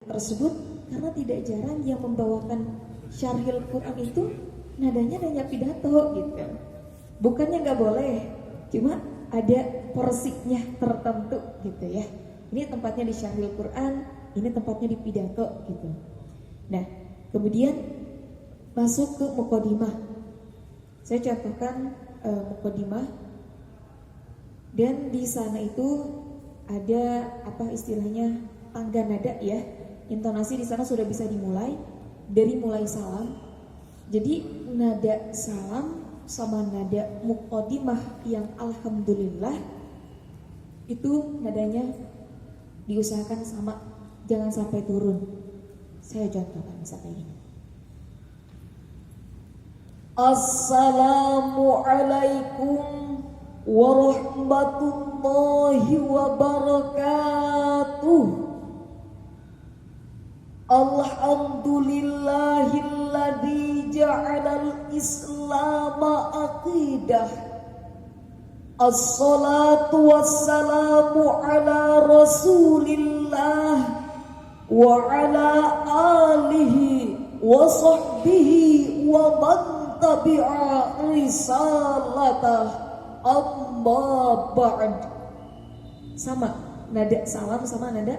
tersebut karena tidak jarang yang membawakan syarhil Quran itu nadanya pidato gitu. Bukannya nggak boleh, cuma ada porsinya tertentu gitu ya. Ini tempatnya di syarhil Quran, ini tempatnya di pidato gitu. Nah, kemudian masuk ke muqaddimah. Saya contohkan muqaddimah, dan di sana itu ada apa istilahnya tangga nada ya. Intonasi di sana sudah bisa dimulai dari mulai salam. Jadi nada salam sama nada muqaddimah yang alhamdulillah itu nadanya diusahakan sama, jangan sampai turun. Saya contohkan misalnya ini. Assalamualaikum warahmatullahi wabarakatuh. Alhamdulillahilladzi ja'alal islama aqidah. Assalatu wassalamu ala rasulillah wa ala alihi wa sahbihi wa man tabi'a risalatah, amma ba'd. Sama nada salam sama nada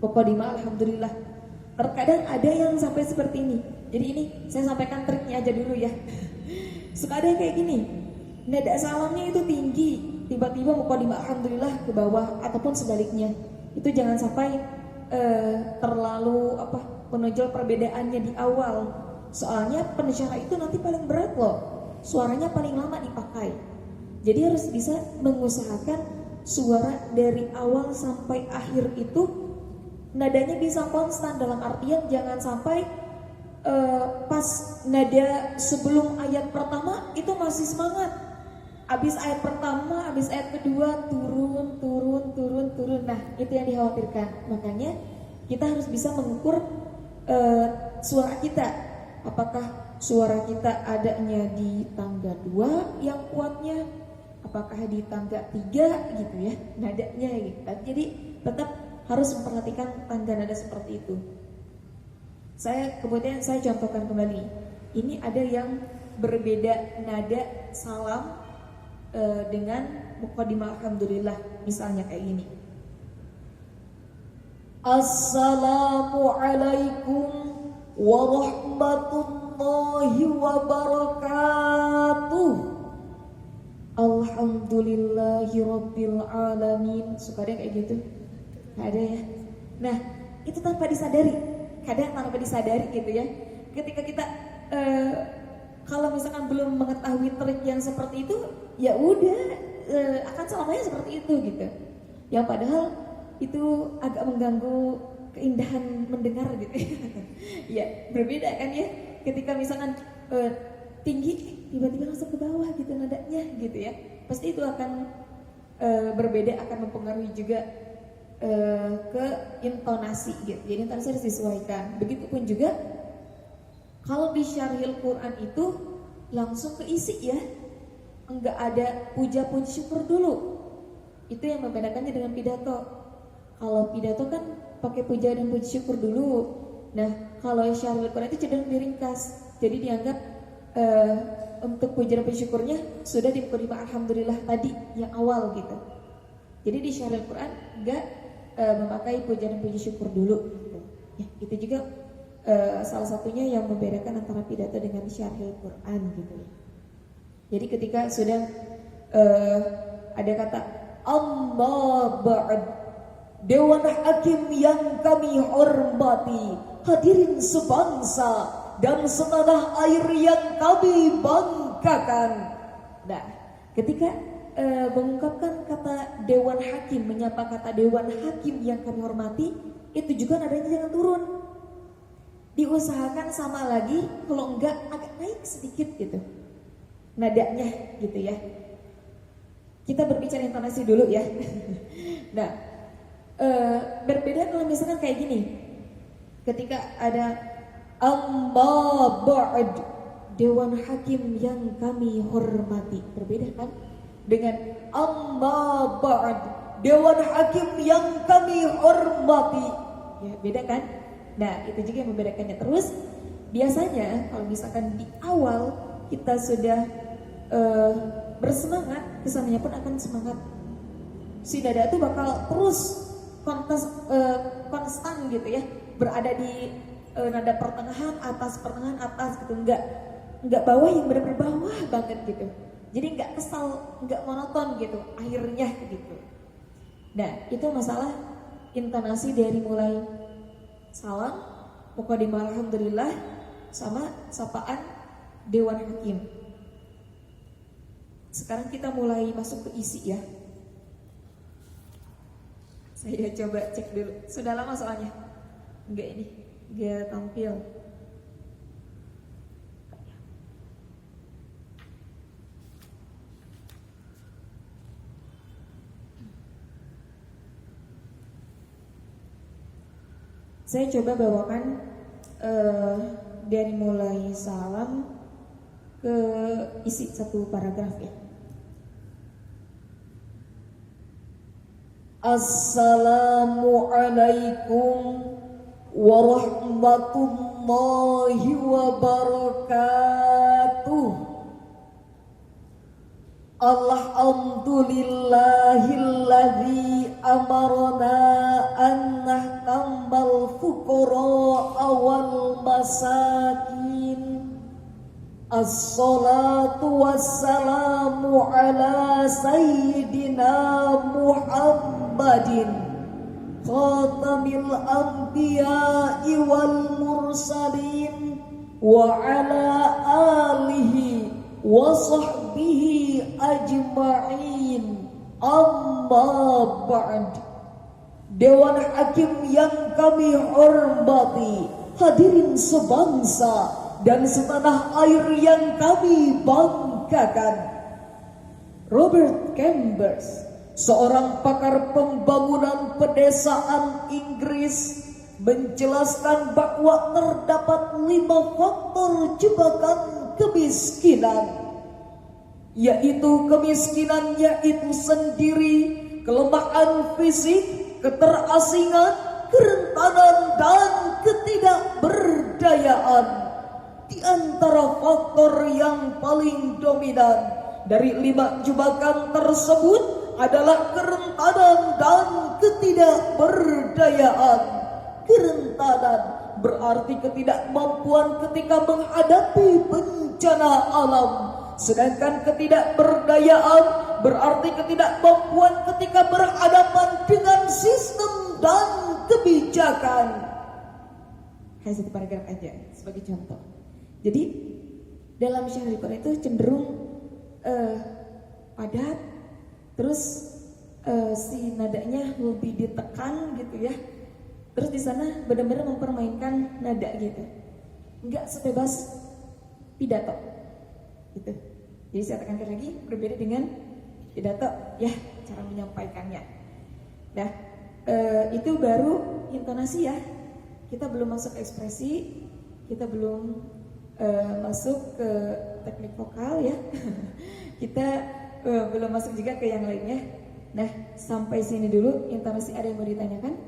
muqaddimah alhamdulillah. Terkadang ada yang sampai seperti ini. Jadi ini saya sampaikan triknya aja dulu ya. Suka ada yang kayak gini, nada salamnya itu tinggi, tiba-tiba muqaddimah alhamdulillah ke bawah, ataupun sebaliknya. Itu jangan sampai terlalu menonjol perbedaannya di awal. Soalnya pensyarah itu nanti paling berat loh, suaranya paling lama dipakai. Jadi harus bisa mengusahakan suara dari awal sampai akhir itu nadanya bisa konstan, dalam artian jangan sampai pas nada sebelum ayat pertama itu masih semangat, habis ayat pertama, habis ayat kedua turun. Nah itu yang dikhawatirkan. Makanya kita harus bisa mengukur suara kita. Apakah suara kita adanya di tangga 2 yang kuatnya, apakah di tangga 3 gitu ya nadanya gitu. Jadi tetap harus memperhatikan tangga nada seperti itu. Kemudian saya contohkan kembali. Ini ada yang berbeda nada salam dengan muqaddimah alhamdulillah. Misalnya kayak gini. Assalamualaikum warahmatullahi wabarakatuh. Alhamdulillahi rabbil alamin. Suka ada kayak gitu? Gak ada ya. Nah itu tanpa disadari, kadang tanpa disadari gitu ya. Ketika kita kalau misalkan belum mengetahui trik yang seperti itu, ya udah akan selamanya seperti itu gitu. Yang padahal itu agak mengganggu keindahan mendengar gitu. Ya berbeda kan ya. Ketika misalkan tinggi tiba-tiba langsung ke bawah gitu nadanya gitu ya. Pasti itu akan berbeda, akan mempengaruhi juga ke intonasi gitu. Jadi intonasi harus disesuaikan. Begitupun juga kalau di syarhil Quran itu langsung ke isi ya, enggak ada puja-puji syukur dulu. Itu yang membedakannya dengan pidato. Kalau pidato kan pakai puja dan puji syukur dulu. Nah kalau syarhil Quran itu cenderung diringkas. Jadi dianggap untuk puja dan puji syukurnya sudah di muqaddimah alhamdulillah tadi yang awal gitu. Jadi di syarhil Quran enggak memakai puja dan puji syukur dulu gitu. Ya, itu juga salah satunya yang membedakan antara pidato dengan syarhil Quran gitu ya. Jadi ketika sudah ada kata amma ba'd, dewan hakim yang kami hormati, hadirin sebangsa dan setanah air yang kami banggakan. Nah ketika mengungkapkan kata dewan hakim, menyapa kata dewan hakim yang kami hormati, itu juga nadanya jangan turun, diusahakan sama lagi, kalau enggak agak naik sedikit gitu nadanya gitu ya. Kita berbicara intonasi dulu ya. Nah berbeda kalau misalkan kayak gini, ketika ada amma ba'd, dewan hakim yang kami hormati, berbeda kan dengan amma ba'd, dewan hakim yang kami hormati, ya beda kan? Nah itu juga yang membedakannya. Terus biasanya kalau misalkan di awal kita sudah bersemangat, kesannya pun akan semangat. Si dada itu bakal terus konstan gitu ya, berada di nada pertengahan atas gitu, nggak bawah yang benar-benar bawah banget gitu. Jadi nggak kesal, nggak monoton gitu akhirnya gitu. Nah itu masalah intonasi dari mulai salam, muqaddimah alhamdulillah, sama sapaan Dewan Hakim. Sekarang kita mulai masuk ke isi ya. Saya coba cek dulu. Sudah lama soalnya enggak tampil. Saya coba bawakan dari mulai salam ke isi satu paragraf ya. Assalamualaikum warahmatullahi wabarakatuh. Alhamdulillahilladzi amarna an nahtamal fuqara wal masakin. As-salatu wassalamu ala sayyidina Muhammadin khatamil anbiya'i wal mursalin wa ala alihi wa sahbihi ajma'in. Amma ba'd. Dewan Hakim yang kami hormati, hadirin sebangsa dan setanah air yang kami banggakan. Robert Chambers, seorang pakar pembangunan pedesaan Inggris, menjelaskan bahwa terdapat 5 faktor jebakan kemiskinan, yaitu kemiskinannya itu sendiri, kelemahan fisik, keterasingan, kerentanan, dan ketidakberdayaan. Di antara faktor yang paling dominan dari 5 jebakan tersebut adalah kerentanan dan ketidakberdayaan. Kerentanan berarti ketidakmampuan ketika menghadapi bencana alam, sedangkan ketidakberdayaan berarti ketidakmampuan ketika berhadapan dengan sistem dan kebijakan. Hanya satu paragraf aja sebagai contoh. Jadi dalam syair Quran itu cenderung padat, terus si nadanya lebih ditekan gitu ya. Terus di sana benar-benar mempermainkan nada gitu, nggak sebebas pidato gitu. Jadi saya tekankan lagi, berbeda dengan pidato ya cara menyampaikannya. Nah itu baru intonasi ya. Kita belum masuk ekspresi, kita belum masuk ke teknik vokal ya. Kita belum masuk juga ke yang lainnya. Nah sampai sini dulu intonasi. Ada yang mau ditanyakan?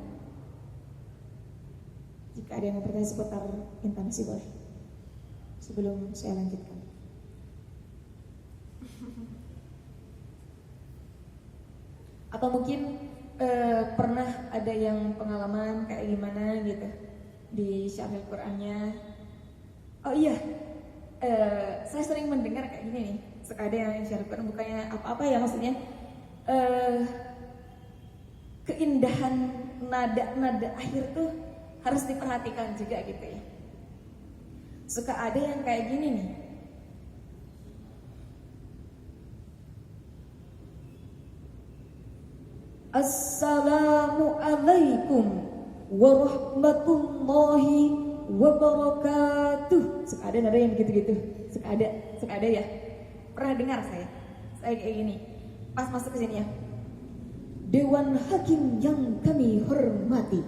Jika ada yang mau bertanya seputar intonasi boleh, sebelum saya lanjutkan. Atau mungkin pernah ada yang pengalaman kayak gimana gitu di syair Qurannya. Oh iya, saya sering mendengar kayak gini nih. Sekada yang syair Quran bukannya apa-apa ya, maksudnya keindahan nada-nada akhir tuh harus diperhatikan juga gitu ya. Suka ada yang kayak gini nih. Assalamualaikum warahmatullahi wabarakatuh. Suka ada nada yang gitu-gitu. Suka ada ya. Pernah dengar saya kayak gini. Pas masuk ke sini ya. Dewan Hakim yang kami hormati,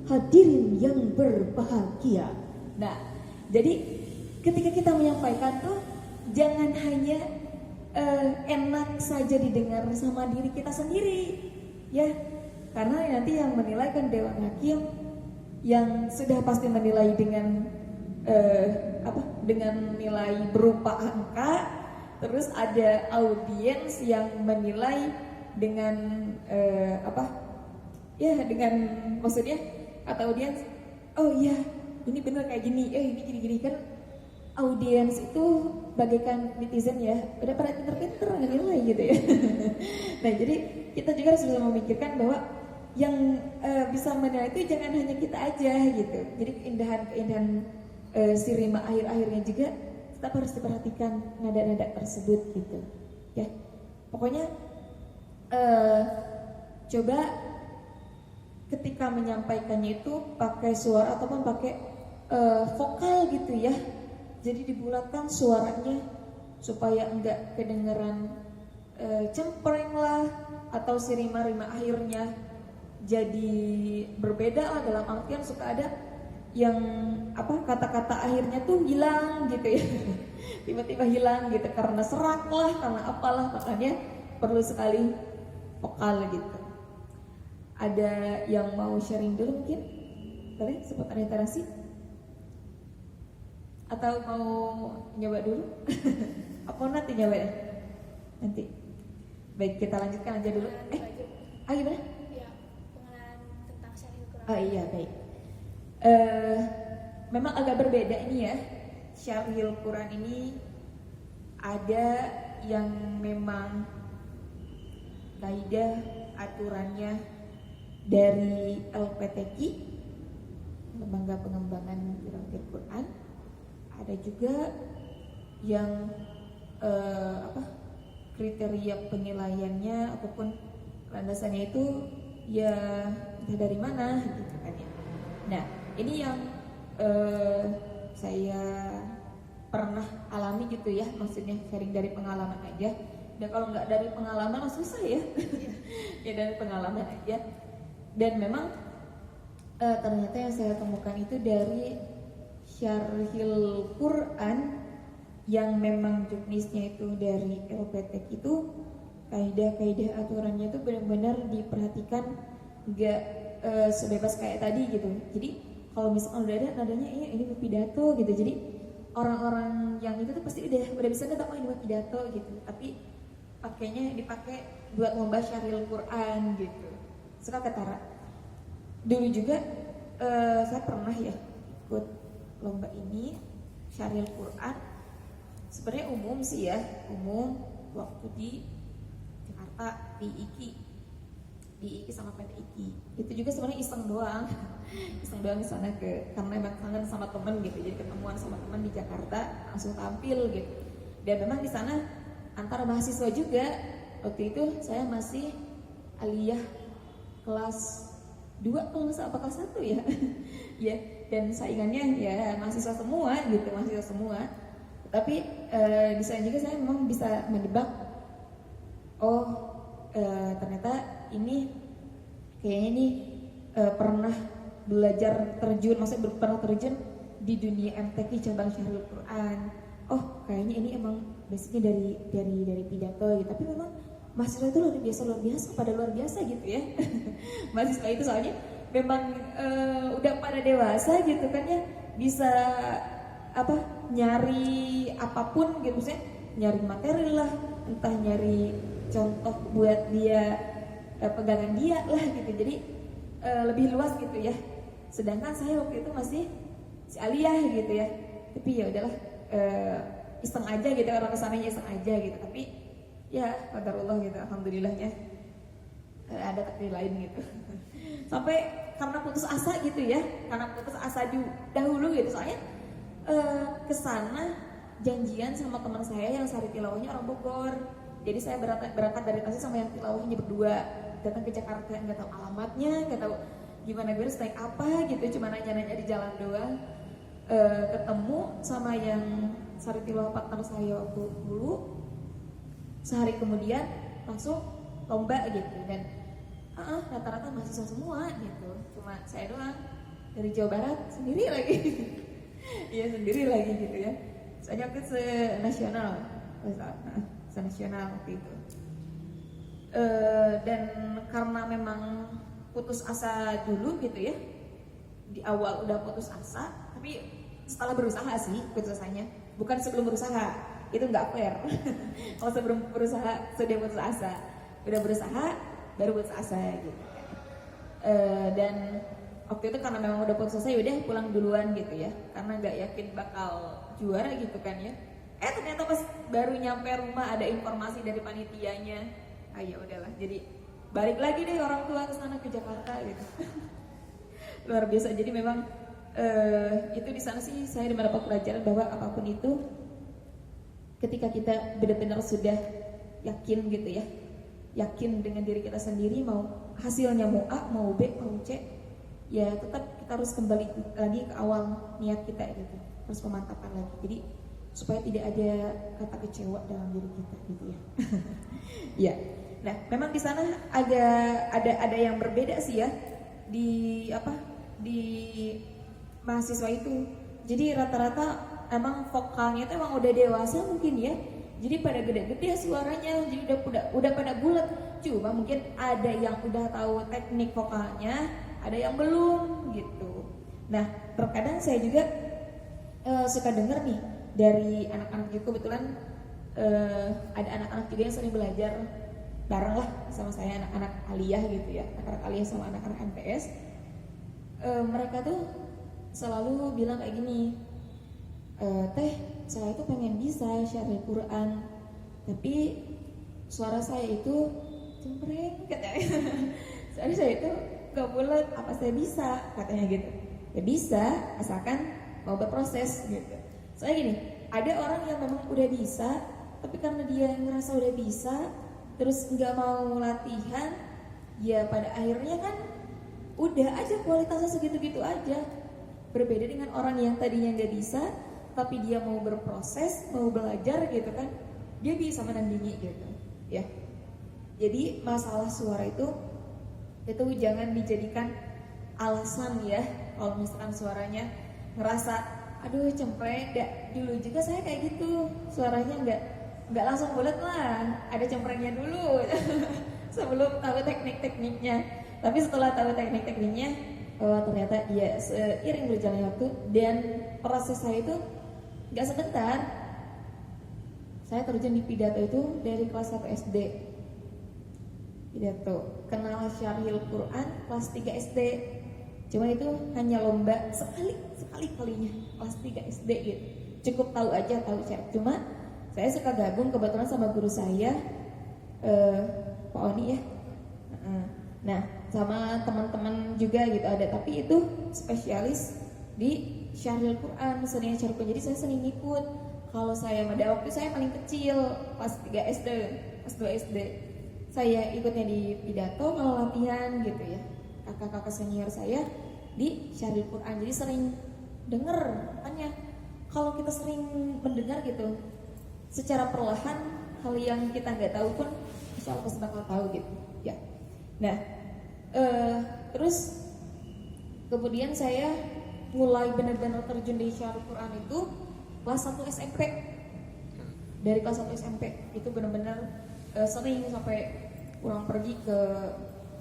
hadirin yang berbahagia. Nah, jadi ketika kita menyampaikan tuh jangan hanya enak saja didengar sama diri kita sendiri, ya. Karena nanti yang menilai kan Dewan Hakim, yang sudah pasti menilai dengan dengan nilai berupa angka, terus ada audiens yang menilai dengan dengan maksudnya kata audiens, oh iya ini bener kayak gini, ini gini-gini kan. Audiens itu bagaikan netizen ya, udah pada pinter-pinter nilai gitu ya. Nah jadi kita juga harus bisa memikirkan bahwa yang bisa menilai itu jangan hanya kita aja gitu. Jadi keindahan si rima akhir-akhirnya juga tetap harus diperhatikan nada-nada tersebut gitu ya. Pokoknya coba ketika menyampaikannya itu pakai suara ataupun pakai vokal gitu ya. Jadi dibulatkan suaranya supaya enggak kedengeran cempreng lah, atau si rima-rima akhirnya jadi berbeda lah, dalam artian suka ada yang kata-kata akhirnya tuh hilang gitu ya. Tiba-tiba hilang gitu karena serak lah, karena apalah, makanya perlu sekali vokal gitu. Ada yang mau sharing dulu mungkin? Boleh seputar literasi? Atau mau nyoba dulu? Apa nanti nyoba ya? Nanti. Baik, kita lanjutkan aja dulu. Gimana? Ya, pengenalan tentang Syarihul Quran. Oh iya, baik. Memang agak berbeda ini ya. Syarihul Quran ini ada yang memang kaidah aturannya dari LPTQ, Lembaga Pengembangan Qiraat Quran. Ada juga yang kriteria penilaiannya ataupun landasannya itu ya entah dari mana gitu kan ya. Nah ini yang saya pernah alami gitu ya, maksudnya sharing dari pengalaman aja. Dan kalau nggak dari pengalaman susah ya. Ya dari pengalaman aja. Dan memang ternyata yang saya temukan itu dari Syarihul Quran yang memang juknisnya itu dari LPTQ itu, kaidah-kaidah aturannya itu benar-benar diperhatikan, nggak sebebas kayak tadi gitu. Jadi kalau misalkan udah ada nadanya ini pidato gitu, jadi orang-orang yang itu tuh pasti udah bisa nggak ini pidato gitu, tapi dipakai buat lomba Syarihul Quran gitu. Suka ketara. Dulu juga saya pernah ya ikut lomba ini Syarihul Quran. Sebenarnya umum sih ya, umum waktu di Jakarta di IKI sama PT IKI. Itu juga sebenarnya iseng doang di sana karena emang kangen sama temen gitu. Jadi ketemuan sama teman di Jakarta langsung tampil gitu. Dan memang di sana antara mahasiswa juga. Waktu itu saya masih aliyah kelas 2 kalau nggak salah, kelas 1 ya. Ya, dan saingannya ya mahasiswa semua gitu, Tapi di sana juga saya memang bisa menebak, ternyata ini kayaknya nih pernah belajar terjun, maksudnya pernah terjun di dunia MTQ cabang Syarihul Quran. Kayaknya ini emang basicnya dari pidato gitu. Tapi memang mahasiswa itu luar biasa gitu ya. Mahasiswa itu soalnya memang udah pada dewasa gitu kan ya, bisa nyari apapun gitu, misalnya nyari materi lah, entah nyari contoh buat dia pegangan dia lah gitu. Jadi lebih luas gitu ya. Sedangkan saya waktu itu masih si aliyah gitu ya. Tapi ya udahlah, iseng aja gitu, orang kesananya iseng aja gitu. Tapi ya qadarullah gitu, alhamdulillahnya ada takdir lain gitu. Sampai karena putus asa gitu ya, dahulu gitu, soalnya kesana janjian sama teman saya yang sari tilawahnya orang Bogor. Jadi saya berangkat dari Tasik sama yang tilawahnya berdua, datang ke Jakarta, nggak tahu alamatnya, nggak tahu gimana gue harus naik apa gitu, cuma nanya-nanya di jalan doang. Ketemu sama yang sari tilawah partner saya waktu dulu, sehari kemudian langsung lomba gitu. Dan rata-rata mahasiswa semua gitu, cuma saya doang dari Jawa Barat sendiri lagi. Iya sendiri lagi gitu ya. Soalnya aku se-nasional waktu itu. Dan karena memang putus asa dulu gitu ya, di awal udah putus asa, tapi setelah berusaha sih putus asanya, bukan sebelum berusaha, itu nggak fair. Kalau sebelum berusaha sudah putus asa, udah berusaha baru putus asa gitu kan. Dan waktu itu karena memang udah putus asa, yaudah pulang duluan gitu ya, karena nggak yakin bakal juara gitu kan ya. Ternyata pas baru nyampe rumah ada informasi dari panitianya, ya udahlah, jadi balik lagi deh orang tua ke sana, ke Jakarta gitu. Luar biasa. Jadi memang itu di sana sih saya mendapat pelajaran bahwa apapun itu, ketika kita benar-benar sudah yakin gitu ya, yakin dengan diri kita sendiri, mau hasilnya mau A, mau B, mau C, ya tetap kita harus kembali lagi ke awal niat kita gitu, harus pemantapan lagi. Jadi supaya tidak ada kata kecewa dalam diri kita gitu ya. Ya. Nah, memang di sana ada yang berbeda sih ya di mahasiswa itu. Jadi rata-rata emang vokalnya itu emang udah dewasa mungkin ya. Jadi pada gede-gede suaranya, jadi udah pada bulat. Cuma mungkin ada yang udah tahu teknik vokalnya, ada yang belum gitu. Nah, terkadang saya juga suka denger nih dari anak-anak juga, kebetulan ada anak-anak juga yang sering belajar bareng lah sama saya, anak-anak aliyah gitu ya, anak-anak aliyah sama anak-anak MTS. Mereka tuh selalu bilang kayak gini, teh saya itu pengen bisa syaril Quran, tapi suara saya itu cempreng katanya. Suara saya itu gak bulat, apa saya bisa katanya gitu. Ya bisa, asalkan mau berproses gitu. Soalnya gini, ada orang yang memang udah bisa, tapi karena dia ngerasa udah bisa, terus nggak mau latihan, ya pada akhirnya kan udah aja kualitasnya segitu-gitu aja. Berbeda dengan orang yang tadinya nggak bisa, tapi dia mau berproses, mau belajar gitu kan, dia bisa menandingi gitu, ya. Jadi masalah suara itu jangan dijadikan alasan ya. Kalau misalkan suaranya ngerasa aduh cempreng, dulu juga saya kayak gitu, suaranya nggak langsung bulat lah, ada cemprengnya dulu sebelum tahu tekniknya. Tapi setelah tahu tekniknya, ternyata ya seiring berjalannya waktu dan proses saya itu nggak sebentar. Saya terjun di pidato itu dari kelas 1 SD. Pidato kenal syarhil Quran kelas 3 SD. Cuma itu hanya lomba sekali kalinya kelas 3 SD gitu. Cukup tahu syarat. Cuma saya suka gabung kebetulan sama guru saya Pak Oni ya. Nah, sama teman-teman juga gitu ada, tapi itu spesialis di syarhil Quran, seninya syarhil Quran. Jadi saya sering ikut. Kalau saya pada waktu saya paling kecil, kelas 3 SD, kelas 2 SD. Saya ikutnya di pidato kalau latihan gitu ya. Kakak-kakak senior saya di syarhil Quran. Jadi sering denger, makanya kalau kita sering mendengar gitu secara perlahan hal yang kita nggak tahu pun insya Allah pasti bakal tahu gitu ya. Nah, terus kemudian saya mulai benar-benar terjun di syarhil Quran itu kelas 1 SMP. Dari kelas 1 SMP itu benar-benar sering sampai pulang pergi ke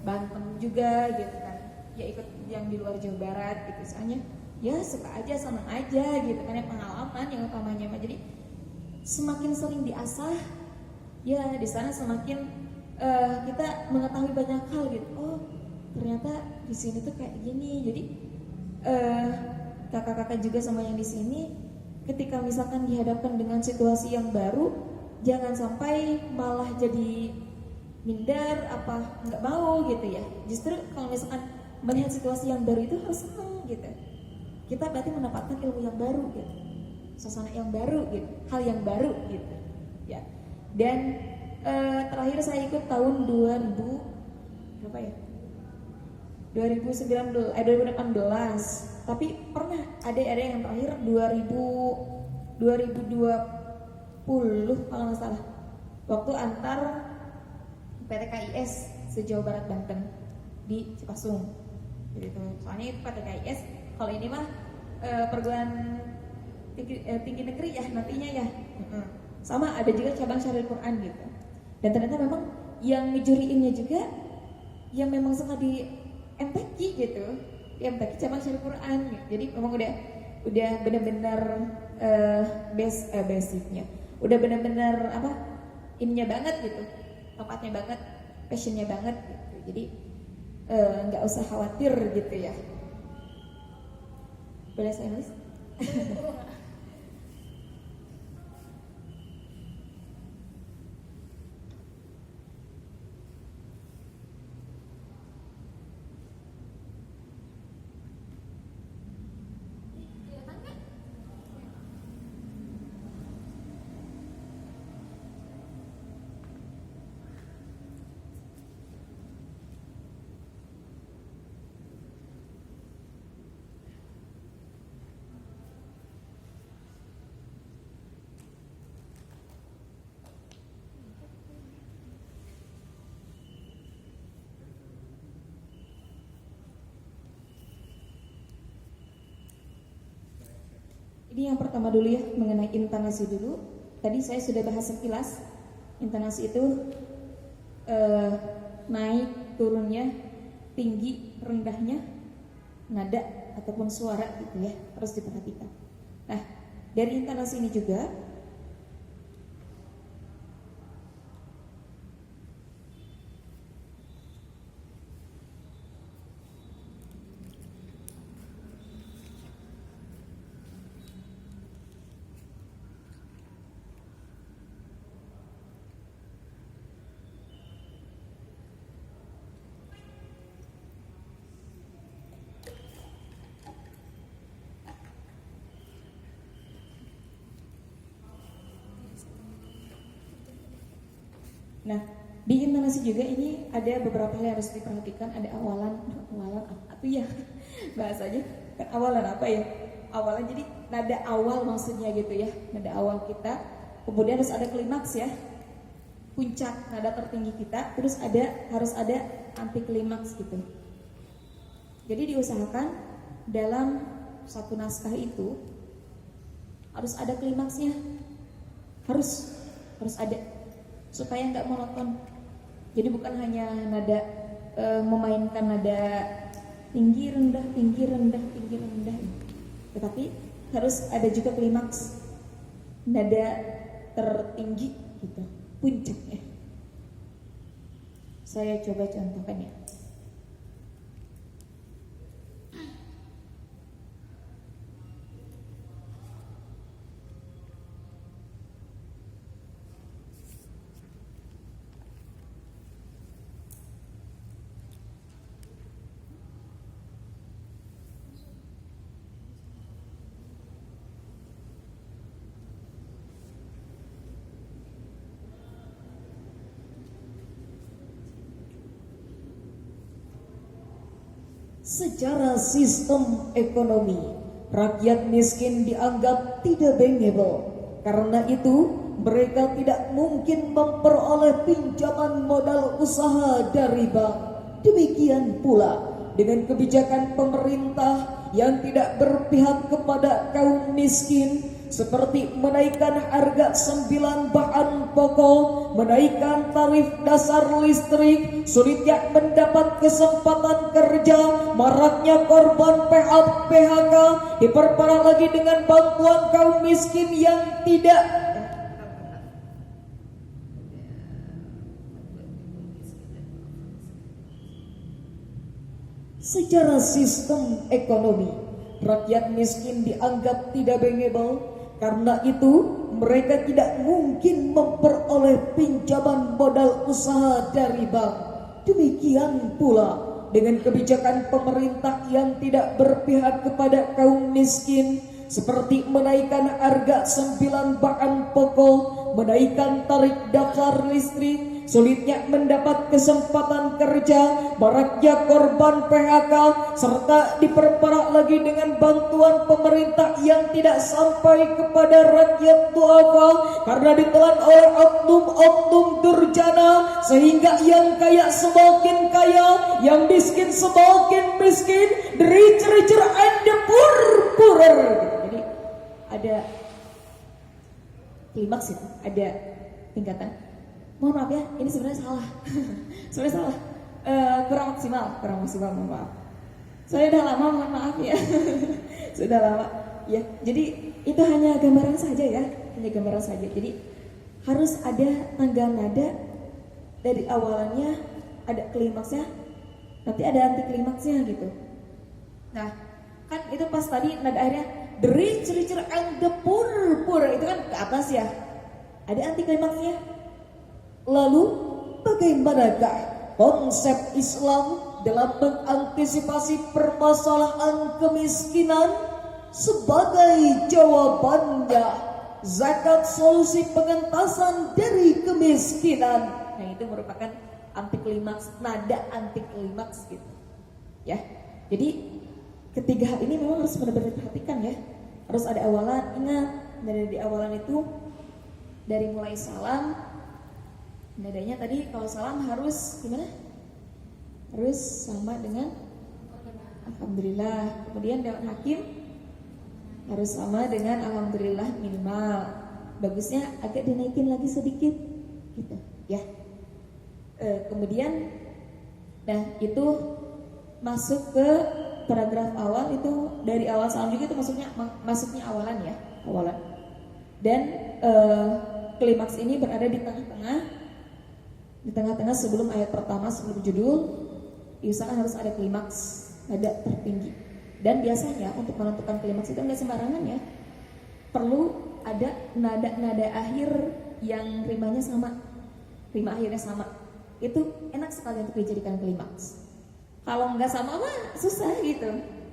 Banten juga gitu kan. Ya ikut yang di luar Jawa Barat gitu. Soalnya ya suka aja, senang aja gitu kan ya, pengalaman yang utamanya. Jadi semakin sering diasah ya di sana semakin kita mengetahui banyak hal gitu. Oh, ternyata di sini tuh kayak gini. Jadi kakak-kakak juga sama yang di sini ketika misalkan dihadapkan dengan situasi yang baru, jangan sampai malah jadi minder apa nggak mau gitu ya. Justru kalau misalkan melihat situasi yang baru itu harus senang gitu. Kita berarti mendapatkan ilmu yang baru gitu, suasana yang baru gitu, hal yang baru gitu ya. Dan terakhir saya ikut tahun 2000 berapa ya? 2018. Tapi pernah ada yang terakhir 2020 kalau nggak salah. Waktu antar PTKIS se-Jawa Barat Banten di Cipasung. Gitu. Soalnya itu PTKIS, kalau ini mah perguruan tinggi negeri ya nantinya ya. Sama ada juga cabang syarhil Quran gitu. Dan ternyata memang yang ngejuriinnya juga yang memang suka di MTQ gitu. ya bagi cabang syarih Quran gitu. Jadi memang udah benar-benar basicnya, udah benar-benar apa ininya banget gitu, tempatnya banget, passionnya banget gitu. Jadi nggak usah khawatir gitu ya. Boleh saya nulis? Ini yang pertama dulu ya, mengenai intonasi dulu. Tadi saya sudah bahas sekilas. Intonasi itu naik turunnya, tinggi rendahnya, nada ataupun suara gitu ya, harus diperhatikan. Nah, dari intonasi ini juga nah, di intonasi juga ini ada beberapa hal yang harus diperhatikan. Ada awalan apa tuh ya bahasanya? Kan awalan apa ya? Awalan jadi nada awal maksudnya gitu ya, nada awal kita. Kemudian harus ada klimaks ya, puncak nada tertinggi kita. Terus harus ada anti klimaks gitu. Jadi diusahakan dalam satu naskah itu harus ada klimaksnya, harus ada, supaya nggak monoton. Jadi bukan hanya nada memainkan nada tinggi rendah, tetapi harus ada juga klimaks, nada tertinggi gitu, puncaknya. Saya coba contohkan ya. Secara sistem ekonomi, rakyat miskin dianggap tidak bankable. Karena itu, mereka tidak mungkin memperoleh pinjaman modal usaha dari bank. Demikian pula dengan kebijakan pemerintah yang tidak berpihak kepada kaum miskin, seperti menaikkan harga 9 bahan pokok, menaikkan tarif dasar listrik, sulitnya mendapat kesempatan kerja, maraknya korban PHK, diperparah lagi dengan bantuan kaum miskin yang tidak secara sistem ekonomi. Rakyat miskin dianggap tidak bankable. Karena itu, mereka tidak mungkin memperoleh pinjaman modal usaha dari bank. Demikian pula dengan kebijakan pemerintah yang tidak berpihak kepada kaum miskin, seperti menaikkan harga 9 bahan pokok, menaikkan tarif dasar listrik, sulitnya mendapat kesempatan kerja, maraknya korban PHK, serta diperparah lagi dengan bantuan pemerintah yang tidak sampai kepada rakyat duafa karena ditelan oleh oknum-oknum durjana, sehingga yang kaya semakin kaya, yang miskin semakin miskin, the richer and the poorer. Jadi ada klimaks itu, ada tingkatan. Mohon maaf ya, ini sebenarnya salah. Sebenarnya salah. Kurang maksimal, mohon maaf. Saya udah lama, mohon maaf ya. Sudah lama. Ya, jadi itu hanya gambaran saja ya, hanya gambaran saja. Jadi harus ada tangga nada dari awalannya, ada klimaksnya, nanti ada anti klimaksnya gitu. Nah, kan itu pas tadi nada akhirnya deri ceri and the pur itu kan ke atas ya. Ada anti klimaksnya. Lalu bagaimanakah konsep Islam dalam mengantisipasi permasalahan kemiskinan? Sebagai jawabannya, zakat solusi pengentasan dari kemiskinan. Nah, itu merupakan anti klimaks, nada anti klimaks gitu. Ya. Jadi ketiga hal ini memang harus benar-benar diperhatikan ya. Harus ada awalan, ingat dari di awalan itu dari mulai salam, nadanya tadi kalau salam harus gimana? Harus sama dengan alhamdulillah. Kemudian dalam hakim harus sama dengan alhamdulillah minimal. Bagusnya agak dinaikin lagi sedikit gitu ya. Kemudian nah itu masuk ke paragraf awal, itu dari awal salam juga itu masuknya awalan ya, awalan. Dan klimaks ini berada di tengah-tengah sebelum ayat pertama, sebelum judul. Diusahakan harus ada klimaks, nada tertinggi. Dan biasanya untuk menentukan klimaks itu nggak sembarangan ya. Perlu ada nada akhir yang rimanya sama, rima akhirnya sama. Itu enak sekali untuk dijadikan klimaks. Kalau nggak sama mah susah gitu,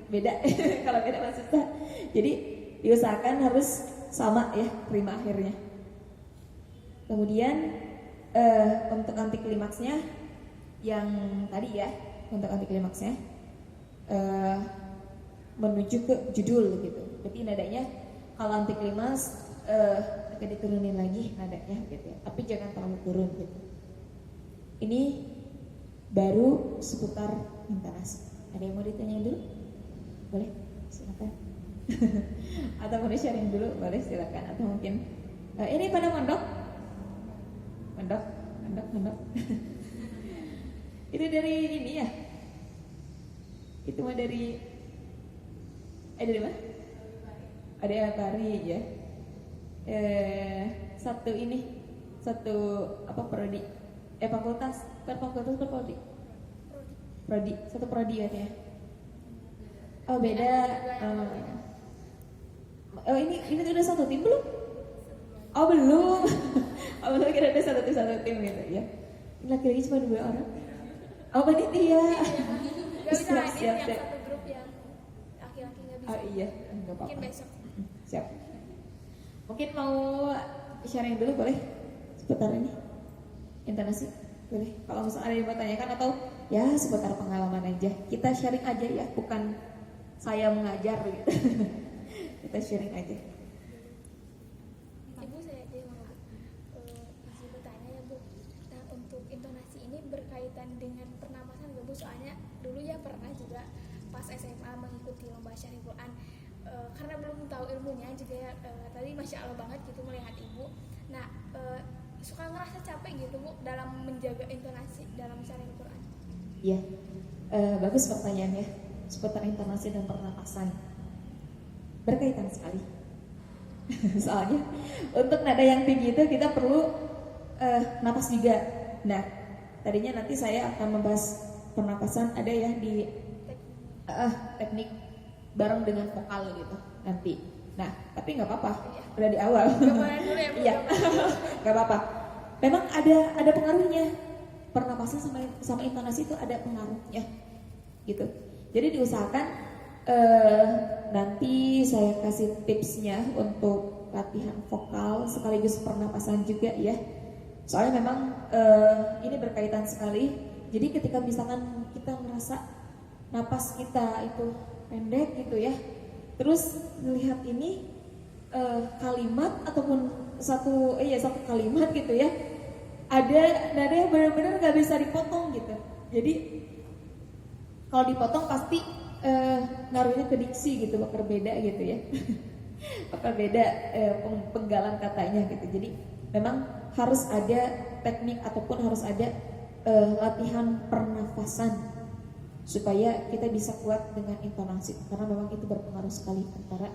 beda. Kalau beda mah susah. Jadi diusahakan harus sama ya rima akhirnya. Kemudian untuk anti klimaksnya yang tadi ya, untuk anti klimaksnya menuju ke judul gitu. Berarti nadanya kalau anti klimaks agak diturunin lagi nadanya gitu ya. Tapi jangan terlalu turun gitu. Ini baru seputar intonasi. Ada yang mau ditanya dulu? Boleh? Silakan. Atau mau sharing dulu? Boleh, silakan. Atau mungkin ini pada mondok? Mondok. Itu dari ini ya? Itu mah dari dari mana? Ada Pari ya. Satu apa prodi? Fakultas, prodi. Prodi, satu prodi ya. Oh beda. Oh ini udah satu tim belum? Oh belum. Oh belum, kira ada satu tim gitu ya. Laki-laki cuma 2 orang. Oh panitia. Gak bisa hadir yang satu grup yang laki-laki gak bisa. Oh iya, enggak apa-apa. Mungkin besok. Siap. Mungkin mau sharing dulu boleh seputar ini intonasi boleh. Kalau misalnya ada yang mau tanyakan atau ya seputar pengalaman aja, kita sharing aja ya, bukan saya mengajar gitu. Kita sharing aja. Ibu saya aja mau izin bertanya ya Bu. Nah untuk intonasi ini berkaitan dengan pernapasan gak Bu? Soalnya dulu ya pernah juga pas SMA mengikuti lomba syarih Quran. Karena belum tahu ilmunya juga ya, tadi Masya Allah banget gitu melihat Ibu. Nah suka ngerasa capek gitu Bu dalam menjaga intonasi dalam syarih Quran. Iya, bagus pertanyaannya seputar intonasi dan pernapasan, berkaitan sekali. Soalnya untuk nada yang tinggi itu kita perlu napas juga. Nah tadinya nanti saya akan membahas pernapasan ada ya di teknik bareng dengan vokal gitu nanti. Nah tapi nggak apa-apa, udah di awal. Iya, nggak apa-apa. Memang ada pengaruhnya. Pernapasan sama intonasi itu ada pengaruhnya gitu. Jadi diusahakan nanti saya kasih tipsnya untuk latihan vokal sekaligus pernapasan juga ya. Soalnya memang ini berkaitan sekali. Jadi ketika misalkan kita merasa napas kita itu pendek gitu ya, terus melihat ini kalimat ataupun satu kalimat gitu ya, ada nada yang benar-benar nggak bisa dipotong gitu. Jadi kalau dipotong pasti ngaruhnya ke diksi gitu, bakal beda gitu ya. Bakal beda penggalan katanya gitu. Jadi memang harus ada teknik ataupun harus ada latihan pernafasan supaya kita bisa kuat dengan intonasi, karena memang itu berpengaruh sekali antara